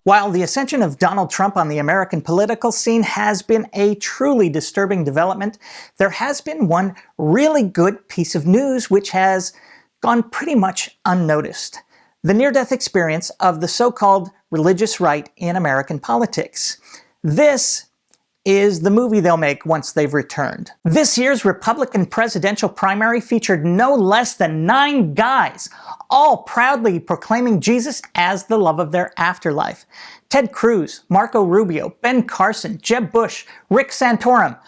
While the ascension of Donald Trump on the American political scene has been a truly disturbing development, there has been one really good piece of news which has gone pretty much unnoticed. The near-death experience of the so-called religious right in American politics. This is the movie they'll make once they've returned. This year's Republican presidential primary featured no less than 9 guys, all proudly proclaiming Jesus as the love of their afterlife. Ted Cruz, Marco Rubio, Ben Carson, Jeb Bush, Rick Santorum,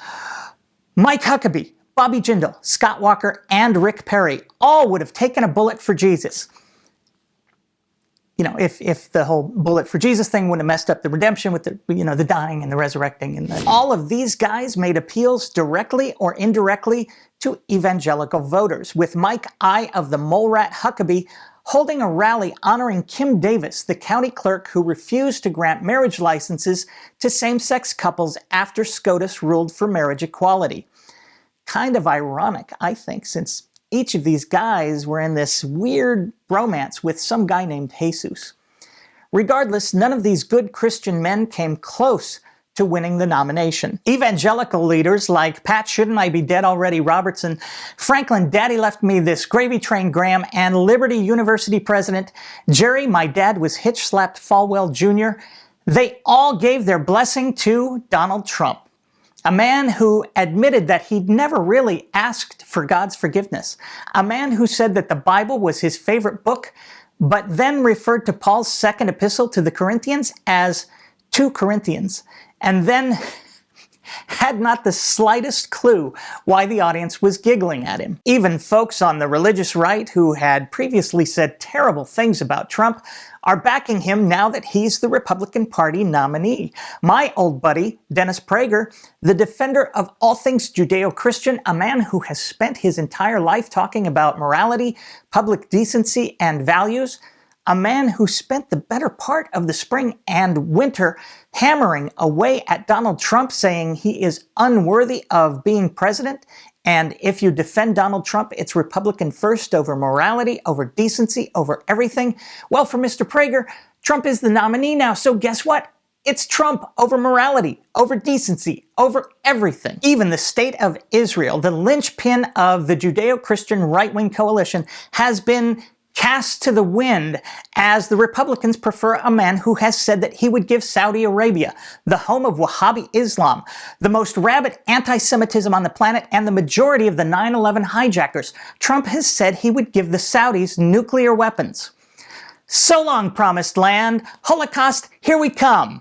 Mike Huckabee, Bobby Jindal, Scott Walker, and Rick Perry all would have taken a bullet for Jesus. You know, if the whole bullet for Jesus thing wouldn't have messed up the redemption with the, the dying and the resurrecting. And all of these guys made appeals directly or indirectly to evangelical voters, with Mike I of the Mole Rat Huckabee holding a rally honoring Kim Davis, the county clerk who refused to grant marriage licenses to same-sex couples after SCOTUS ruled for marriage equality. Kind of ironic, I think, since each of these guys were in this weird bromance with some guy named Jesus. Regardless, none of these good Christian men came close to winning the nomination. Evangelical leaders like Pat Shouldn't I Be Dead Already Robertson, Franklin Daddy Left Me This Gravy Train Graham, and Liberty University President Jerry My Dad Was Hitch-Slapped Falwell Jr., they all gave their blessing to Donald Trump. A man who admitted that he'd never really asked for God's forgiveness. A man who said that the Bible was his favorite book, but then referred to Paul's second epistle to the Corinthians as 2 Corinthians, and then had not the slightest clue why the audience was giggling at him. Even folks on the religious right who had previously said terrible things about Trump are backing him now that he's the Republican Party nominee. My old buddy, Dennis Prager, the defender of all things Judeo-Christian, a man who has spent his entire life talking about morality, public decency, and values, a man who spent the better part of the spring and winter hammering away at Donald Trump, saying he is unworthy of being president, and if you defend Donald Trump, it's Republican first over morality, over decency, over everything. Well, for Mr. Prager, Trump is the nominee now, so guess what? It's Trump over morality, over decency, over everything. Even the state of Israel, the linchpin of the Judeo-Christian right-wing coalition, has been cast to the wind as the Republicans prefer a man who has said that he would give Saudi Arabia, the home of Wahhabi Islam, the most rabid anti-Semitism on the planet, and the majority of the 9/11 hijackers. Trump has said he would give the Saudis nuclear weapons. So long, promised land. Holocaust, here we come.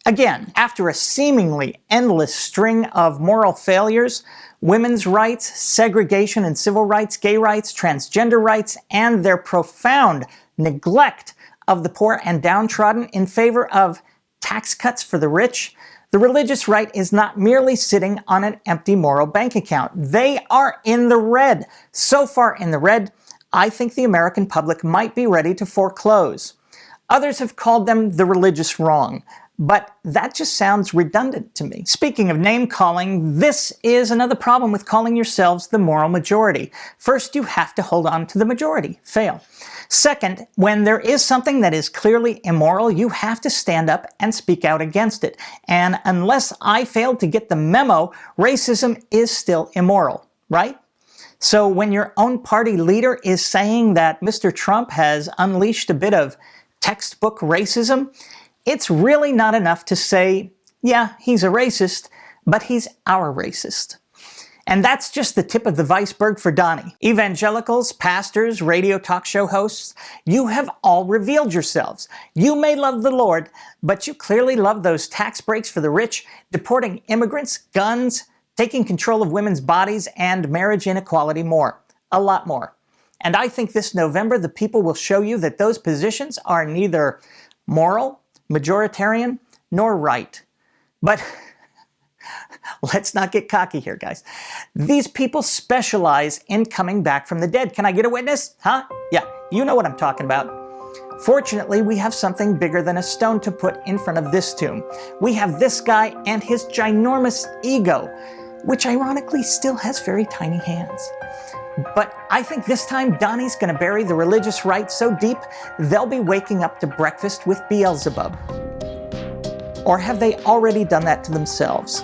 Again, after a seemingly endless string of moral failures, women's rights, segregation and civil rights, gay rights, transgender rights, and their profound neglect of the poor and downtrodden in favor of tax cuts for the rich, the religious right is not merely sitting on an empty moral bank account. They are in the red. So far in the red, I think the American public might be ready to foreclose. Others have called them the religious wrong, but that just sounds redundant to me. Speaking of name-calling, this is another problem with calling yourselves the moral majority. First, you have to hold on to the majority. Fail. Second, when there is something that is clearly immoral, you have to stand up and speak out against it. And unless I failed to get the memo, racism is still immoral, right? So when your own party leader is saying that Mr. Trump has unleashed a bit of textbook racism, it's really not enough to say, yeah, he's a racist, but he's our racist. And that's just the tip of the iceberg for Donnie. Evangelicals, pastors, radio talk show hosts, you have all revealed yourselves. You may love the Lord, but you clearly love those tax breaks for the rich, deporting immigrants, guns, taking control of women's bodies, and marriage inequality more. A lot more. And I think this November the people will show you that those positions are neither moral, majoritarian, nor right. But let's not get cocky here, guys. These people specialize in coming back from the dead. Can I get a witness? Huh? Yeah, you know what I'm talking about. Fortunately, we have something bigger than a stone to put in front of this tomb. We have this guy and his ginormous ego, which ironically still has very tiny hands. But I think this time Donnie's going to bury the religious right so deep they'll be waking up to breakfast with Beelzebub. Or have they already done that to themselves?